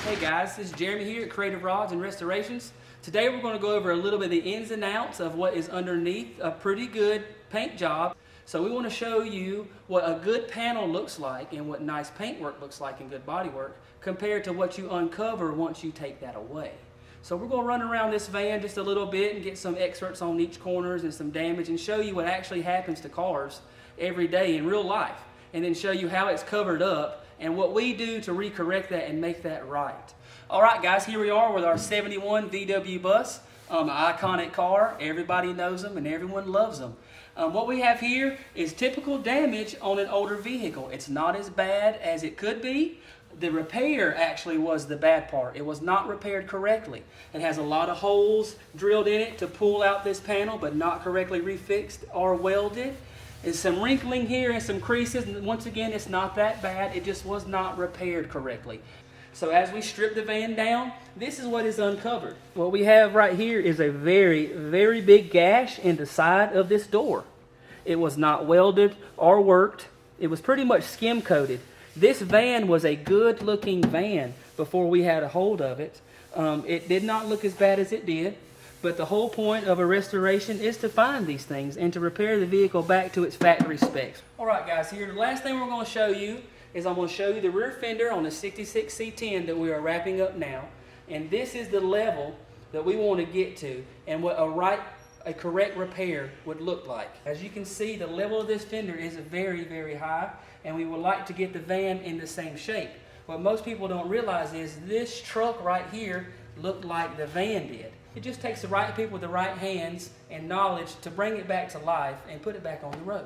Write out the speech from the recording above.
Hey guys, this is Jeremy here at Creative Rods and Restorations. Today we're going to go over a little bit of the ins and outs of what is underneath a pretty good paint job. So we want to show you what a good panel looks like and what nice paint work looks like and good body work compared to what you uncover once you take that away. So we're going to run around this van just a little bit and get some excerpts on each corners and some damage and show you what actually happens to cars every day in real life, and then show you how it's covered up and what we do to recorrect that and make that right. Alright guys, here we are with our 71 VW bus, an iconic car. Everybody knows them and everyone loves them. What we have here is typical damage on an older vehicle. It's not as bad as it could be. The repair actually was the bad part. It was not repaired correctly. It has a lot of holes drilled in it to pull out this panel, but not correctly refixed or welded. There's some wrinkling here and some creases, and once again, it's not that bad. It just was not repaired correctly. So as we strip the van down, this is what is uncovered. What we have right here is a very, very big gash in the side of this door. It was not welded or worked. It was pretty much skim coated. This van was a good looking van before we had a hold of it. It did not look as bad as it did. But the whole point of a restoration is to find these things and to repair the vehicle back to its factory specs. Alright guys, here the last thing we're going to show you is I'm going to show you the rear fender on the 66 C10 that we are wrapping up now. And this is the level that we want to get to and what a correct repair would look like. As you can see, the level of this fender is very, very high, and we would like to get the van in the same shape. What most people don't realize is this truck right here looked like the van did. It just takes the right people with the right hands and knowledge to bring it back to life and put it back on the road.